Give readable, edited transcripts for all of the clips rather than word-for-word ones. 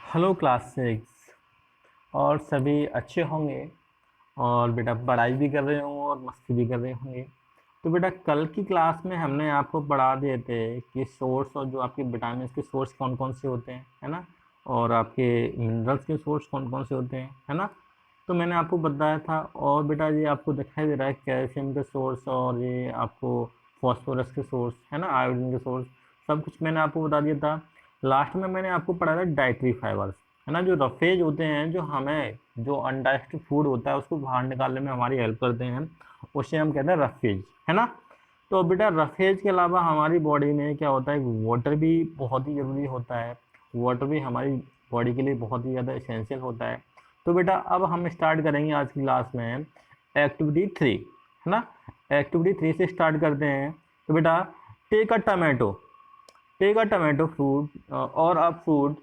Hello class 6 और सभी अच्छे होंगे। और बेटा पढ़ाई भी कर रहे होंगे और मस्ती भी कर रहे होंगे। तो बेटा कल की क्लास में हमने आपको पढ़ा दिए थे कि सोर्स और जो आपके विटामिन के सोर्स कौन कौन से होते हैं, है ना। और आपके मिनरल्स के सोर्स कौन कौन से होते हैं, है ना। तो मैंने आपको बताया था। और बेटा ये आपको दिखाई दे रहा है कैल्शियम के सोर्स और ये आपको फॉस्फोरस के सोर्स, है ना, आयोडीन के सोर्स, सब कुछ मैंने आपको बता दिया था। लास्ट में मैंने आपको पढ़ाया था डाइटरी फाइबर्स, है ना, जो रफेज होते हैं, जो हमें जो अनडाइजेस्टेड फूड होता है उसको बाहर निकालने में हमारी हेल्प करते हैं, उसे हम कहते हैं रफेज, है ना। तो बेटा रफेज के अलावा हमारी बॉडी में क्या होता है, वाटर भी बहुत ही ज़रूरी होता है। वाटर भी हमारी बॉडी के लिए बहुत ही ज़्यादा इसेंशियल होता है। तो बेटा अब हम स्टार्ट करेंगे आज की क्लास में एक्टिविटी 3, है ना। एक्टिविटी 3 से स्टार्ट करते हैं। तो बेटा take a tomato, take a tomato fruit or a fruit,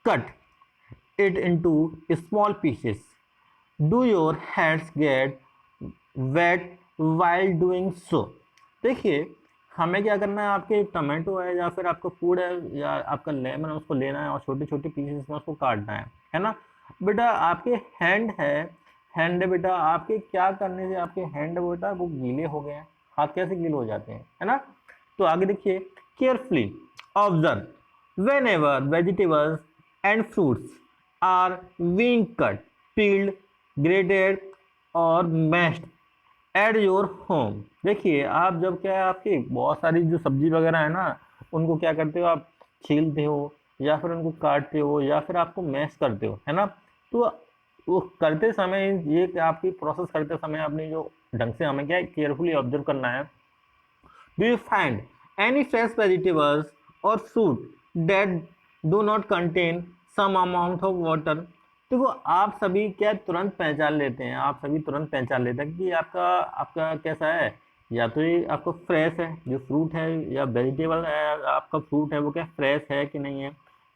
cut it into small pieces. Do your hands get wet while doing so? देखिए हमें क्या करना है, आपके टमाटो है या फिर आपका फूड है या आपका लेमन है, उसको लेना है और छोटे छोटे पीसेस में उसको काटना है ना। बेटा आपके हैंड है बेटा, आपके क्या करने से आपके हैंड बेटा वो गीले हो गए हैं। हाथ कैसे गीले हो जाते हैं, है ना। तो आगे देखिए, carefully observe whenever vegetables and fruits are being cut, peeled, grated और mashed एट योर होम। देखिए आप जब क्या है, आपकी बहुत सारी जो सब्जी वगैरह है ना, उनको क्या करते हो आप, छीलते हो या फिर उनको काटते हो या फिर आपको मैश करते हो, है ना। तो वो करते समय, ये आपकी प्रोसेस करते समय अपनी जो ढंग से हमें क्या है केयरफुली ऑब्जर्व करना है। Do you find any fresh vegetables or fruit that do not contain some amount of water? देखो आप सभी क्या तुरंत पहचान लेते हैं, आप सभी तुरंत पहचान लेते हैं कि आपका आपका कैसा है। या तो ये आपको फ्रेश है जो फ्रूट है, या वेजिटेबल है आपका फ्रूट है वो क्या फ्रेश है कि नहीं है।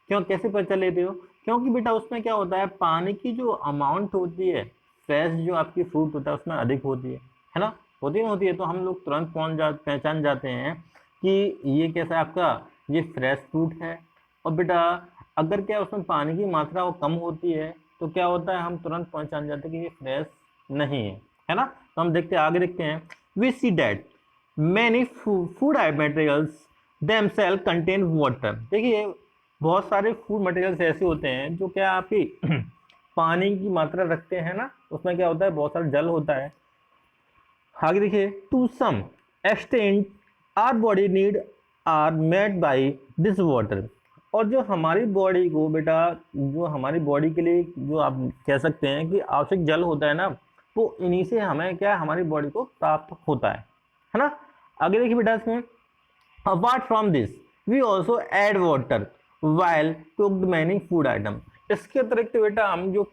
क्यों, कैसे पहचान लेते हो? क्योंकि बेटा उसमें क्या होता है, पानी की जो अमाउंट होती है फ्रेश जो आपकी फ्रूट होता है उसमें अधिक है ना। होती नहीं होती है, तो हम लोग तुरंत पहचान जाते हैं कि ये कैसा है आपका, ये फ्रेश फ्रूट है। और बेटा अगर क्या उसमें पानी की मात्रा वो कम होती है तो क्या होता है, हम तुरंत पहचान जाते हैं कि ये फ्रेश नहीं है ना। तो हम देखते हैं, आगे देखते हैं। We see that many food materials themselves contain water. देखिए बहुत सारे फूड मटेरियल्स ऐसे होते हैं जो क्या आपकी पानी की मात्रा रखते हैं ना, उसमें क्या होता है, बहुत सारा जल होता है। आगे देखिए, to some extent our body need are made by this water. और जो हमारी बॉडी को बेटा, जो हमारी बॉडी के लिए जो आप कह सकते हैं कि आवश्यक जल होता है ना, वो इन्हीं से हमें क्या हमारी बॉडी को प्राप्त होता है ना। आगे देखिए बेटा इसमें, apart from this we also add water while cooked many food item. इसके अतिरिक्त बेटा हम जो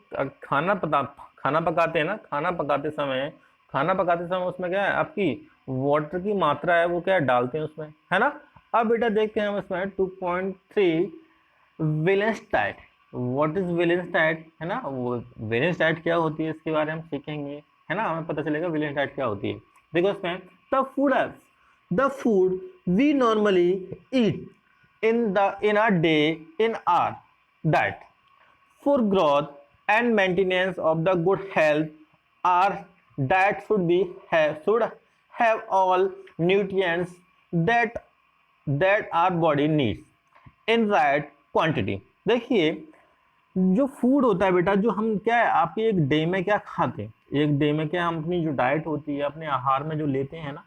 खाना पकाते हैं ना, खाना पकाते समय उसमें क्या है आपकी वाटर की मात्रा है वो क्या डालते हैं उसमें, है ना। अब बेटा देखते हैं हम इसमें 2.3 valence diet. What is valence diet, है ना। वो वैलेंस डाइट क्या होती है इसके बारे में हम सीखेंगे, है ना, हमें पता चलेगा वैलेंस डाइट क्या होती है। देखो इसमें, the food we normally eat in our day in our diet for growth and maintenance of the good health, our diet should have all nutrients that our body needs in right quantity। देखिए जो food होता है बेटा, जो हम क्या है आपके एक डे में क्या खाते हैं, एक डे में क्या हम अपनी जो डाइट होती है अपने आहार में जो लेते हैं ना,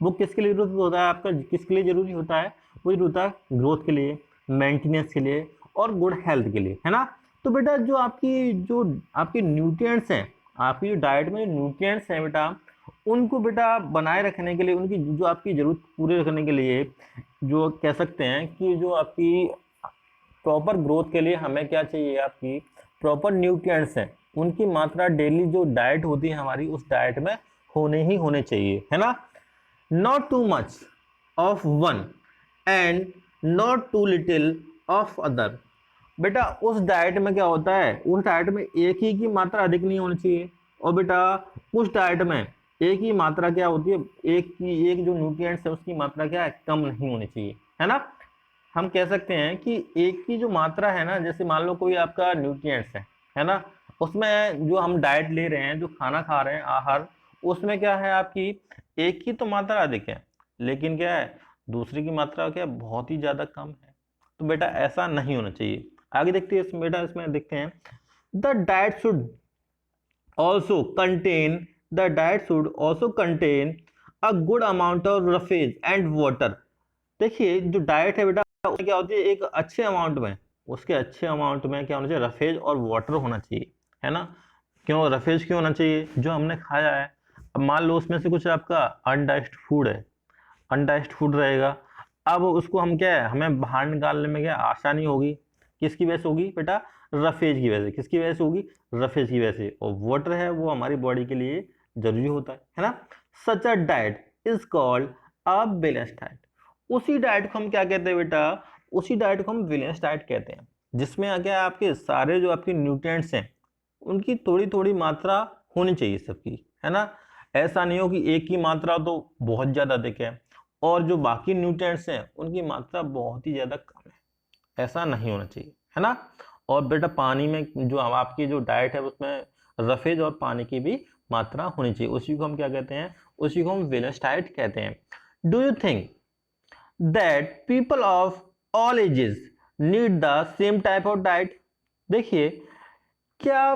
वो किसके लिए जरूरत होता है आपका, किसके लिए जरूरी होता है, वो जरूरत है ग्रोथ के लिए, मेंटेनेंस के लिए और गुड हेल्थ के लिए, है ना। तो बेटा जो आपकी न्यूट्रिएंट्स हैं, आपकी जो डाइट में न्यूट्रिएंट्स हैं बेटा, उनको बेटा बनाए रखने के लिए, उनकी जो आपकी जरूरत पूरे रखने के लिए, जो कह सकते हैं कि जो आपकी प्रॉपर ग्रोथ के लिए हमें क्या चाहिए, आपकी प्रॉपर न्यूट्रिएंट्स हैं, उनकी मात्रा डेली जो डाइट होती है हमारी उस डाइट में होने चाहिए, है ना। Not too much of one and not too little of other. बेटा उस डाइट में क्या होता है, उस डाइट में एक ही की मात्रा अधिक नहीं होनी चाहिए, और बेटा उस डाइट में एक ही मात्रा क्या होती है, एक जो न्यूट्रिएंट्स है उसकी मात्रा क्या है, कम नहीं होनी चाहिए, है ना। हम कह सकते हैं कि एक की जो मात्रा है ना, जैसे मान लो कोई आपका न्यूट्रिएंट्स है ना, उसमें जो हम डाइट ले रहे हैं, जो खाना खा रहे हैं, आहार, उसमें क्या है आपकी एक की तो मात्रा अधिक है, लेकिन क्या है दूसरी की मात्रा क्या है बहुत ही ज्यादा कम है। तो बेटा ऐसा नहीं होना चाहिए। आगे देखते हैं इसमें, बेटा इसमें देखते हैं the diet should also contain the diet should also contain a good amount of roughage and water। देखिए जो डाइट है बेटा उसमें क्या होती है, एक अच्छे अमाउंट में, उसके अच्छे अमाउंट में क्या होना चाहिए, रफेज और वाटर होना चाहिए, है ना। क्यों रफेज क्यों होना चाहिए, जो हमने खाया है, अब मान लो उसमें से कुछ आपका अनडाइस्ड फूड है, अनडाइस्ड फूड रहेगा, अब उसको हम क्या है हमें बाहर निकालने में क्या आसानी होगी, किसकी वजह से होगी बेटा, रफेज की वजह से। किसकी वजह से होगी, रफेज की वजह से। और वाटर है वो हमारी बॉडी के लिए जरूरी होता है ना। Such a diet is called a balanced diet. उसी डाइट को हम क्या कहते हैं बेटा, उसी डाइट को हम बैलेंस्ड डाइट कहते हैं, जिसमें क्या है आपके सारे जो आपके न्यूट्रिएंट्स हैं उनकी थोड़ी थोड़ी मात्रा होनी चाहिए सबकी, है ना। ऐसा नहीं हो कि एक की मात्रा तो बहुत ज्यादा अधिक है और जो बाकी न्यूट्रिएंट्स हैं उनकी मात्रा बहुत ही ज्यादा कम है, ऐसा नहीं होना चाहिए, है ना। और बेटा पानी में जो आपकी जो डाइट है उसमें रफेज और पानी की भी मात्रा होनी चाहिए, उसी को हम क्या कहते हैं, उसी को हम बैलेंस्ड डाइट कहते हैं। Do you think that people of all ages need the same type of diet. देखिए क्या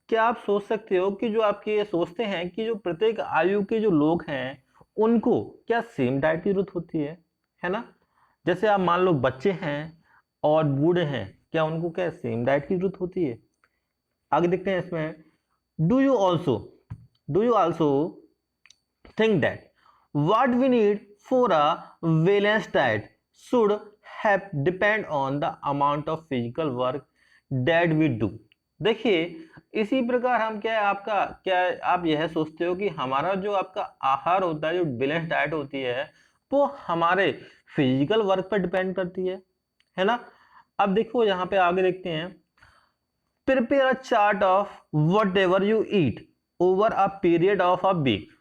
क्या आप सोच सकते हो कि जो आपके ये सोचते हैं कि जो प्रत्येक आयु के जो लोग हैं उनको क्या सेम डाइट की जरूरत होती है ना। जैसे आप मान लो बच्चे हैं और बूढ़े हैं, क्या उनको क्या सेम डाइट की जरूरत होती है। आगे देखते हैं इसमें, do you also do you also think that what we need for a balanced diet should have depend on the amount of physical work that we do। देखिए इसी प्रकार हम क्या है आपका क्या है, आप यह सोचते हो कि हमारा जो आपका आहार होता है, जो बैलेंस डाइट होती है, वो हमारे फिजिकल वर्क पर डिपेंड करती है ना। अब देखो यहाँ पे आगे देखते हैं, prepare a chart of whatever you eat over a period of a week.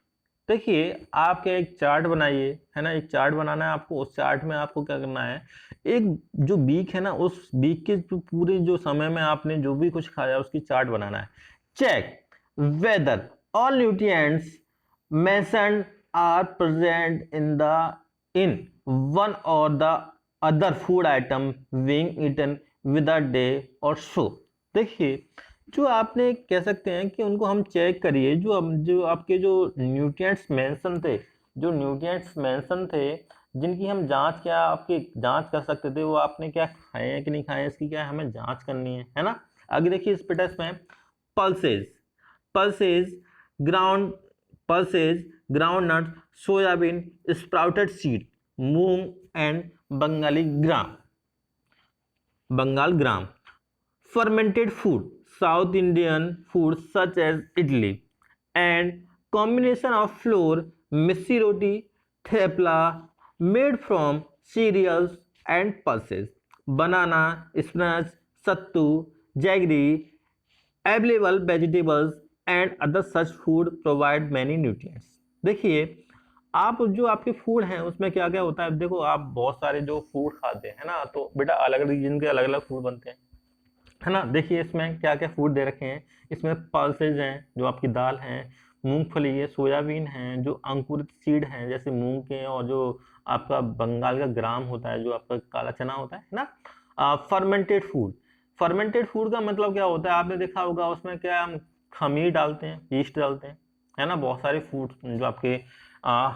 देखिए आप क्या एक चार्ट बनाइए, है ना, एक चार्ट बनाना है आपको। उस चार्ट में आपको क्या करना है, एक जो वीक है ना, उस वीक के जो पूरे जो समय में आपने जो भी कुछ खाया उसकी चार्ट बनाना है। Check whether all nutrients mentioned are present in one or the other food item being eaten with a day or so. देखिए जो आपने कह सकते हैं कि उनको हम चेक करिए, जो आपके जो न्यूट्रिएंट्स मेंशन थे, जो न्यूट्रिएंट्स मेंशन थे जिनकी हम जांच क्या आपकी जांच कर सकते थे, वो आपने क्या खाए हैं कि नहीं खाए हैं, इसकी क्या हमें जांच करनी है ना। आगे देखिए इस पे टेस्ट में, pulses pulses ground pulses groundnut soybean sprouted seed moong and Bengal gram fermented food, South Indian food such as idli, and combination of flour, missi roti, thepla made from cereals and pulses, banana, spinach, sattu, jaggery, available vegetables and other such food provide many nutrients। देखिए आप जो आपके food हैं उसमें क्या क्या होता है, देखो आप बहुत सारे जो फूड खाते हैं ना, तो बेटा अलग अलग रीजन के अलग अलग फूड बनते हैं, है ना। देखिए इसमें क्या क्या फूड दे रखे हैं, इसमें पल्सेज हैं जो आपकी दाल हैं, मूंगफली है, सोयाबीन है, जो अंकुरित सीड हैं जैसे मूंग के, और जो आपका बंगाल का ग्राम होता है, जो आपका काला चना होता है ना। फर्मेंटेड फूड, फर्मेंटेड फूड का मतलब क्या होता है, आपने देखा होगा उसमें क्या हम खमीर डालते हैं, यीस्ट डालते हैं, है ना। बहुत सारे फूड जो आपके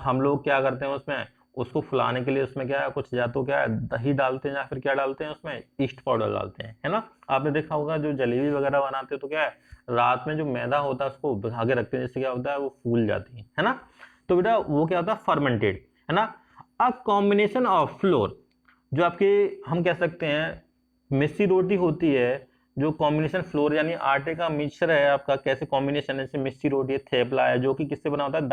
हम लोग क्या करते हैं उसमें उसको फुलाने के लिए उसमें क्या है कुछ, या तो क्या है दही डालते हैं या फिर क्या डालते हैं उसमें ईस्ट पाउडर डालते हैं, है ना। आपने देखा होगा जो जलेबी वगैरह बनाते हैं तो क्या है रात में जो मैदा होता है उसको भिगा के रखते हैं, जिससे क्या होता है वो फूल जाती है ना। तो बेटा वो क्या होता है फर्मेंटेड, है ना। अ कॉम्बिनेशन ऑफ फ्लोर, जो आपके हम कह सकते हैं मिस्सी रोटी होती है, जो कॉम्बिनेशन फ्लोर यानी आटे का मिक्सचर है आपका, कैसे कॉम्बिनेशन है, जैसे मिस्सी रोटी है, थेपला है, जो कि किससे बना होता है,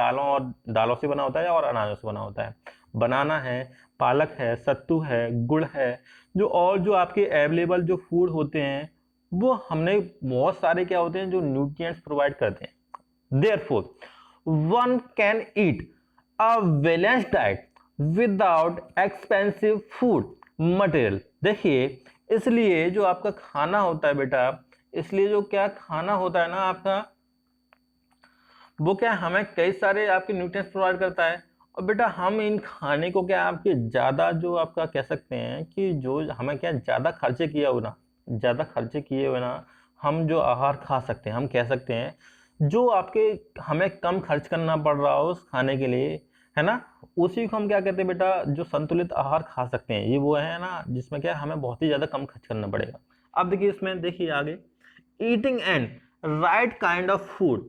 दालों से बना होता है और अनाजों से बना होता है, बनाना है, पालक है, सत्तू है, गुड़ है, जो और जो आपके अवेलेबल जो फूड होते हैं वो हमने बहुत सारे क्या होते हैं जो न्यूट्रिएंट्स प्रोवाइड करते हैं। Therefore one can eat a balanced diet without expensive food material. देखिए इसलिए जो आपका खाना होता है बेटा, इसलिए जो क्या खाना होता है ना आपका, वो क्या हमें कई सारे आपके न्यूट्रिएंट्स प्रोवाइड करता है। और बेटा हम इन खाने को क्या आपके ज़्यादा जो आपका कह सकते हैं कि जो हमें क्या ज़्यादा खर्चे किए हुए ना, ज़्यादा खर्चे किए हुए ना हम जो आहार खा सकते हैं, हम कह सकते हैं जो आपके हमें कम खर्च करना पड़ रहा हो उस खाने के लिए, है ना, उसी को हम क्या कहते हैं बेटा, जो संतुलित आहार खा सकते हैं, ये वो है ना जिसमें क्या हमें बहुत ही ज़्यादा कम खर्च करना पड़ेगा। अब देखिए इसमें देखिए आगे, eating and right kind of food,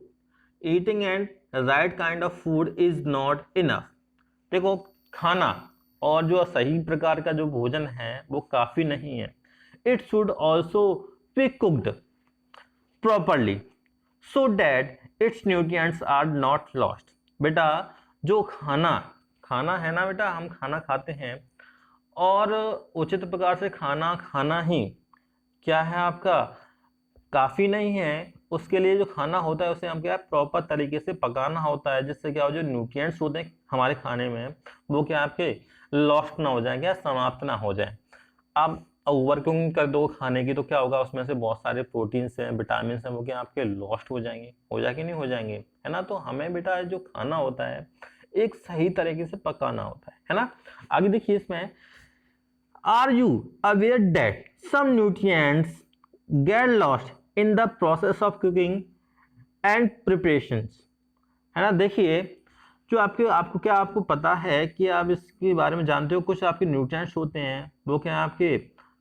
eating and right kind of food is not enough. देखो खाना और जो सही प्रकार का जो भोजन है वो काफी नहीं है। It should also be cooked properly so that its nutrients are not lost. बेटा जो खाना खाना है ना बेटा, हम खाना खाते हैं और उचित प्रकार से खाना खाना ही क्या है आपका काफी नहीं है। उसके लिए जो खाना होता है उसे हम क्या प्रॉपर तरीके से पकाना होता है, जिससे क्या हो जो न्यूट्रिएंट्स होते हैं हमारे खाने में वो क्या आपके लॉस्ट ना हो जाए, क्या समाप्त ना हो जाए। आप ओवर कुकिंग कर दो खाने की तो क्या होगा, उसमें से बहुत सारे प्रोटीन्स हैं, विटामिन हैं, वो क्या आपके लॉस्ट हो जाएंगे, हो जाएंगे नहीं हो जाएंगे, है ना। तो हमें बेटा जो खाना होता है एक सही तरीके से पकाना होता है ना। आगे देखिए इसमें, are you aware that some nutrients get lost in the process of cooking and preparations, है ना। देखिए जो आपको क्या आपको पता है कि आप इसके बारे में जानते हो, कुछ आपके न्यूट्रिएंट्स होते हैं वो क्या आपके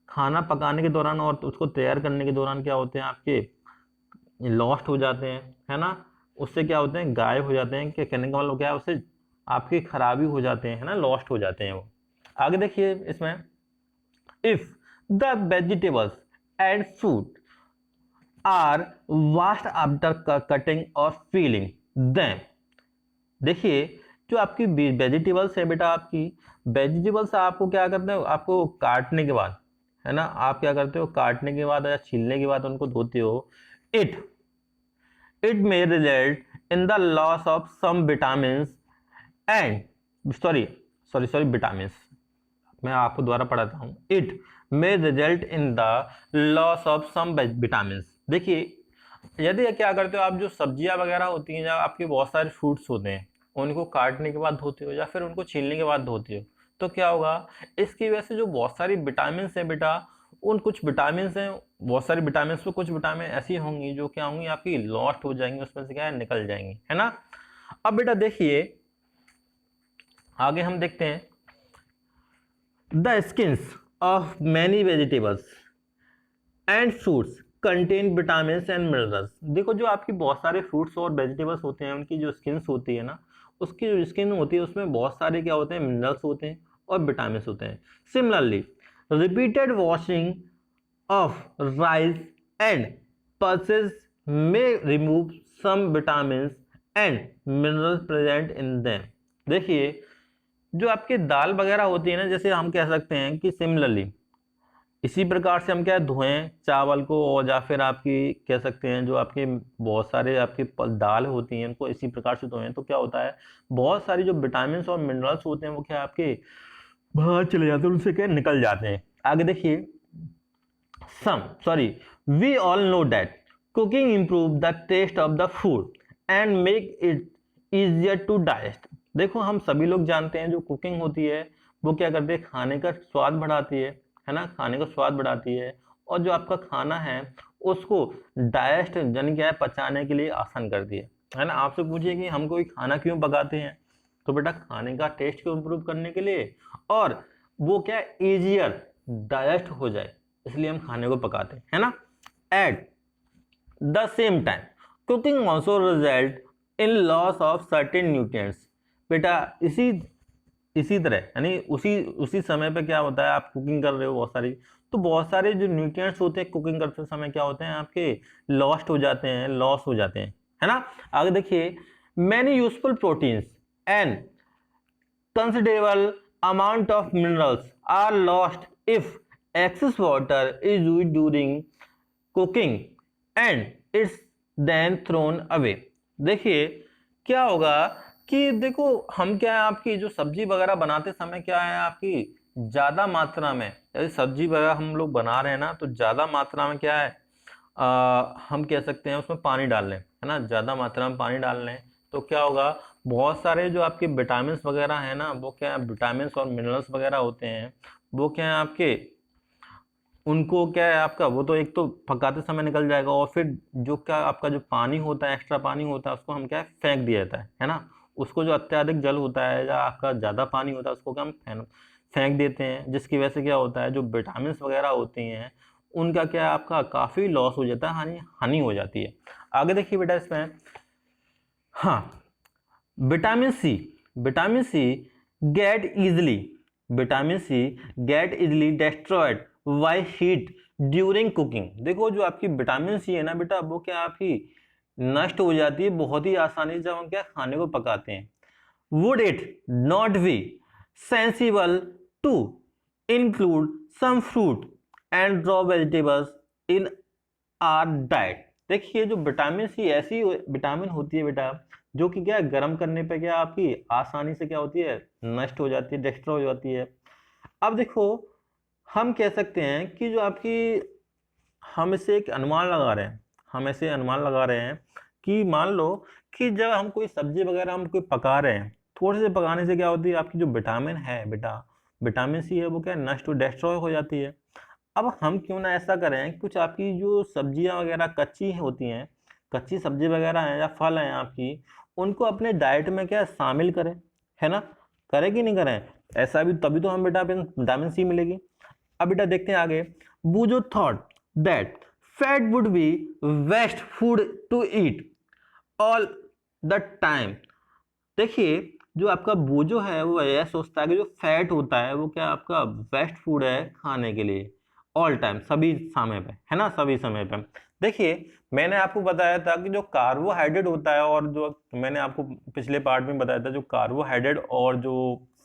खाना पकाने के दौरान और उसको तैयार करने के दौरान क्या होते हैं आपके लॉस्ट हो जाते हैं, है ना। उससे क्या होते हैं गायब हो जाते हैं, क्या कहने का मतलब क्या है, उससे आपकी खराबी हो जाते हैं, है ना, लॉस्ट हो जाते हैं वो। आगे देखिए इसमें, if the vegetables and fruit are waste after cutting और फीलिंग देम। देखिए जो आपकी वेजिटेबल्स है बेटा, आपकी वेजिटेबल्स आपको क्या करते हो, आपको काटने के बाद, है ना, आप क्या करते हो काटने के बाद या छीलने के बाद उनको धोते हो। It it may result in the loss of some vitamin and sorry vitamin, मैं आपको द्वारा पढ़ाता हूँ। It may result in the loss of some vitamin. देखिए यदि क्या करते हो आप, जो सब्जियां वगैरह होती हैं या आपके बहुत सारे फ्रूट्स होते हैं उनको काटने के बाद धोते हो या फिर उनको छीलने के बाद धोते हो, तो क्या होगा, इसकी वजह से जो बहुत सारी विटामिन हैं बेटा, उन कुछ विटामिन हैं, बहुत सारी विटामिन में कुछ विटामिन ऐसी होंगी जो क्या होंगी आपकी लॉस्ट हो जाएंगी, उसमें से क्या है निकल जाएंगी, है ना। अब बेटा देखिए आगे हम देखते हैं, the skins of many vegetables and fruits contain vitamin and minerals. देखो जो आपकी बहुत सारे फ्रूट्स और वेजिटेबल्स होते हैं उनकी जो स्किन्स होती है ना, उसकी जो स्किन होती है उसमें बहुत सारे क्या होते हैं मिनरल्स होते हैं और विटामिन होते हैं। Similarly repeated washing of rice and pulses में remove some vitamin and minerals present in them. देखिए जो आपकी दाल वगैरह होती है ना, जैसे हम कह सकते हैं कि सिमिलरली इसी प्रकार से हम क्या धोएं चावल को, और या फिर आपकी कह सकते हैं जो आपके बहुत सारे आपकी दाल होती हैं उनको इसी प्रकार से धोएं, तो क्या होता है बहुत सारी जो विटामिन और मिनरल्स होते हैं वो क्या आपके बाहर चले जाते हैं, उनसे क्या निकल जाते हैं। आगे देखिए, we all know that cooking improve the taste of the food and make it easier to digest. देखो हम सभी लोग जानते हैं जो कुकिंग होती है वो क्या करती है खाने का स्वाद बढ़ाती है ना, खाने का स्वाद बढ़ाती है, और जो आपका खाना है उसको डाइजेस्ट यानी क्या है पचाने के लिए आसान करती है ना। आपसे पूछिए कि हम कोई खाना क्यों पकाते हैं, तो बेटा खाने का टेस्ट को इम्प्रूव करने के लिए, और वो क्या इजियर डाइजेस्ट हो जाए इसलिए हम खाने को पकाते हैं, है ना। At the same time cooking also result in loss of certain nutrients. बेटा इसी तरह यानी उसी समय पे क्या होता है आप कुकिंग कर रहे हो बहुत सारी, तो बहुत सारे जो न्यूट्रिएंट्स होते हैं कुकिंग करते समय क्या होते हैं आपके लॉस्ट हो जाते हैं, लॉस हो जाते हैं, है ना। आगे देखिए, many useful proteins and considerable amount of minerals are lost if excess water is used during cooking and it's then thrown away. देखिए क्या होगा कि देखो हम क्या है आपकी जो सब्जी वगैरह बनाते समय क्या है आपकी ज़्यादा मात्रा में, जैसे सब्जी वगैरह हम लोग बना रहे हैं ना, तो ज़्यादा मात्रा में क्या है, हम कह सकते हैं उसमें पानी डाल लें, है ना, ज़्यादा मात्रा में पानी डाल लें तो क्या होगा, बहुत सारे जो आपके विटामिन वगैरह हैं ना, वो क्या है, विटामिन और मिनरल्स वगैरह होते हैं, वो क्या है आपके, उनको क्या है आपका, वो तो एक तो पकाते समय निकल जाएगा, और फिर जो क्या आपका जो पानी होता है, एक्स्ट्रा पानी होता है, उसको हम क्या है फेंक दिया जाता है ना। उसको जो अत्यधिक जल होता है या आपका ज़्यादा पानी होता है, उसको क्या हम फेंक देते हैं, जिसकी वजह से क्या होता है, जो विटामिन वगैरह होती हैं उनका क्या है आपका काफ़ी लॉस हो जाता है, हानि हानि हो जाती है। आगे देखिए बेटा इसमें, हाँ, vitamin C, vitamin C get easily, vitamin C get easily destroyed by heat during cooking. देखो जो आपकी विटामिन सी है ना बेटा, वो क्या आपकी नष्ट हो जाती है बहुत ही आसानी से जब हम क्या खाने को पकाते हैं। Would it not be sensible to include some fruit and raw vegetables in our diet. देखिए जो विटामिन सी ऐसी विटामिन होती है बेटा, जो कि क्या गर्म करने पे क्या आपकी आसानी से क्या होती है, नष्ट हो जाती है, डिस्ट्रॉय हो जाती है। अब देखो हम कह सकते हैं कि जो आपकी, हम इसे एक अनुमान लगा रहे हैं, हम ऐसे अनुमान लगा रहे हैं कि मान लो कि जब हम कोई सब्जी वगैरह हम कोई पका रहे हैं, थोड़े से पकाने से क्या होती है, आपकी जो विटामिन है बेटा, विटामिन सी है, वो क्या नष्ट डिस्ट्रॉय हो जाती है। अब हम क्यों ना ऐसा करें, कुछ आपकी जो सब्जियां वगैरह कच्ची होती हैं, कच्ची सब्जी वगैरह हैं या फल हैं आपकी, उनको अपने डाइट में क्या शामिल करें, है ना, करें कि नहीं करें, ऐसा भी तभी तो हम विटामिन सी मिलेगी। अब बेटा देखते हैं आगे, बूजो thought that fat would be best food to eat all the time. देखिए जो आपका बोझो है वो यह सोचता है कि जो फैट होता है वो क्या आपका बेस्ट फूड है खाने के लिए ऑल टाइम, सभी समय पे, है ना, सभी समय पे। देखिए मैंने आपको बताया था कि जो कार्बोहाइड्रेट होता है, और जो मैंने आपको पिछले पार्ट में बताया था, जो कार्बोहाइड्रेट और जो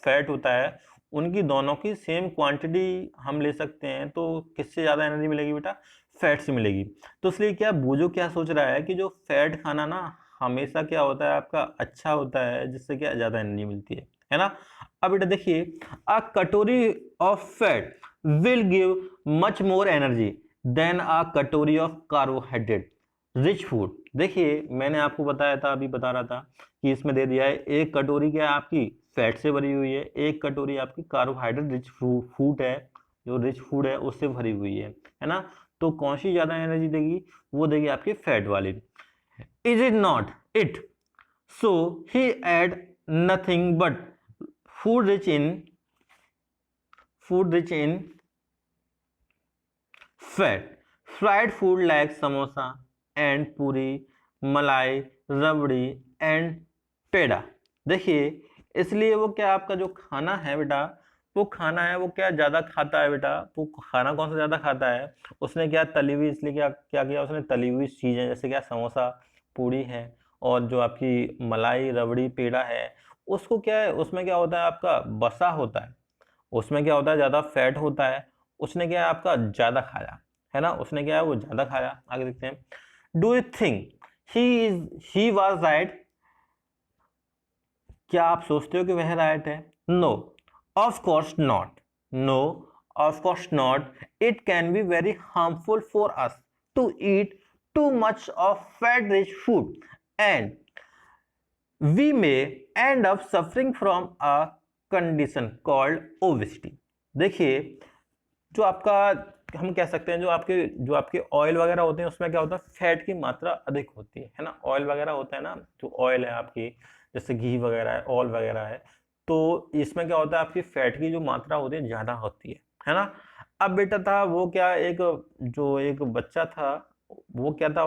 फैट होता है, उनकी दोनों की सेम क्वांटिटी हम ले सकते हैं, तो किससे ज़्यादा एनर्जी मिलेगी बेटा, फैट से मिलेगी। तो इसलिए क्या बोझो क्या सोच रहा है कि जो फैट खाना ना हमेशा क्या होता है आपका अच्छा होता है, जिससे क्या ज़्यादा एनर्जी मिलती है ना। अब बेटा देखिए, a katori of fat will give much more energy than a katori of carbohydrate rich food. देखिए मैंने आपको बताया था, अभी बता रहा था कि इसमें दे दिया है, एक कटोरी क्या है आपकी फैट से भरी हुई है, एक कटोरी आपकी कार्बोहाइड्रेट रिच फूड है, जो रिच फूड है उससे भरी हुई है ना। तो कौन सी ज़्यादा एनर्जी देगी, वो देगी आपकी फैट वाली। Is it not it? So he add nothing but food rich in food rich in fat. Fried food like samosa and puri, malai, rabri and peda. देखिए इसलिए वो क्या आपका जो खाना है बेटा, वो खाना है वो क्या ज़्यादा खाता है बेटा, वो खाना कौन सा ज़्यादा खाता है, उसने क्या तली हुई, इसलिए क्या क्या किया उसने, तली हुई चीज़ें जैसे क्या समोसा, पूड़ी है, और जो आपकी मलाई, रबड़ी, पेड़ा है, उसको क्या है, उसमें क्या होता है आपका बसा होता है, उसमें क्या होता है ज़्यादा फैट होता है, उसने क्या है आपका ज़्यादा खाया, है ना, उसने क्या है वो ज़्यादा खाया। आगे देखते हैं, do you think he was right? क्या आप सोचते हो कि वह राइट है? No of course not, no of course not, it can be very harmful for us to eat too much of fat rich food and we may end up suffering from a condition called obesity. देखिए जो आपका, हम कह सकते हैं जो आपके oil वगैरह होते हैं, उसमें क्या होता है फैट की मात्रा अधिक होती है ना, ऑयल वगैरह होता है ना, जो ऑयल है आपकी जैसे घी वगैरह है, ऑयल वगैरह है, तो इसमें क्या होता है आपकी फैट की जो मात्रा होती है ज़्यादा होती है ना। अब बेटा था वो क्या, एक बच्चा था, वो क्या था,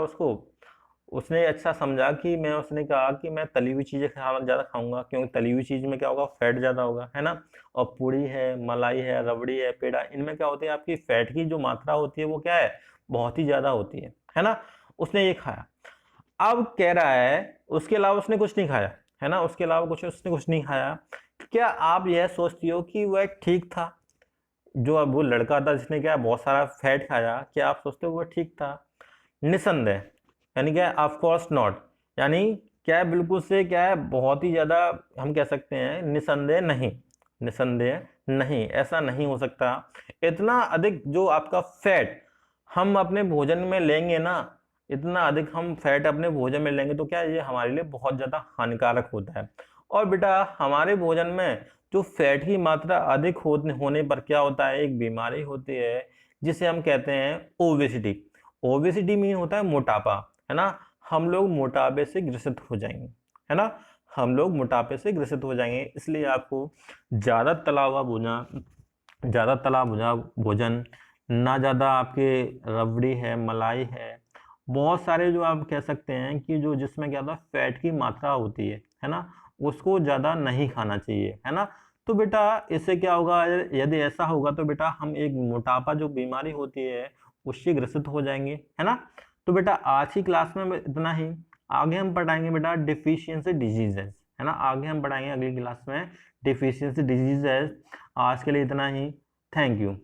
उसने अच्छा समझा कि मैं, उसने कहा कि मैं तली हुई चीज़ें खाना ज़्यादा खाऊंगा, क्योंकि तली हुई चीज़ में क्या होगा, फैट ज़्यादा होगा, है ना। और पूड़ी है, मलाई है, रबड़ी है, पेड़ा, इनमें क्या होती है आपकी फैट की जो मात्रा होती है वो क्या है, बहुत ही ज़्यादा होती है ना। उसने ये खाया, अब कह रहा है उसके अलावा उसने कुछ नहीं खाया, है ना, उसके अलावा उसने कुछ नहीं खाया। क्या आप यह सोचती हो कि वह ठीक था, जो अब वो लड़का था जिसने क्या बहुत सारा फैट खाया, क्या आप सोचते हो वह ठीक था? निसंदेह, यानी क्या है ऑफ कोर्स नॉट, यानी क्या है बिल्कुल से क्या है बहुत ही ज्यादा, हम कह सकते हैं निसंदेह नहीं, निसंदेह नहीं, ऐसा नहीं हो सकता। इतना अधिक जो आपका फैट हम अपने भोजन में लेंगे ना, इतना अधिक हम फैट अपने भोजन में लेंगे तो क्या ये हमारे लिए बहुत ज्यादा हानिकारक होता है। और बेटा हमारे भोजन में जो फैट की मात्रा अधिक होने पर क्या होता है, एक बीमारी होती है जिसे हम कहते हैं ओबेसिटी। ओबेसिटी मीन होता है मोटापा, है ना। हम लोग मोटापे से ग्रसित हो जाएंगे, है ना, हम लोग मोटापे से ग्रसित हो जाएंगे। इसलिए आपको ज्यादा तला हुआ भोजन, ज्यादा तला भुना भोजन, ना ज्यादा आपके रबड़ी है, मलाई है, बहुत सारे जो आप कह सकते हैं कि जो जिसमें क्या होता है फैट की मात्रा होती है ना, उसको ज्यादा नहीं खाना चाहिए, है ना। तो बेटा इससे क्या होगा, यदि ऐसा होगा तो बेटा हम एक मोटापा जो बीमारी होती है उससे ग्रसित हो जाएंगे, है ना। तो बेटा आज की क्लास में इतना ही। आगे हम पढ़ाएंगे बेटा डिफिशियंसी डिजीजेस, है ना, आगे हम पढ़ाएंगे अगली क्लास में डिफिशियंसी डिजीजेस। आज के लिए इतना ही। Thank you.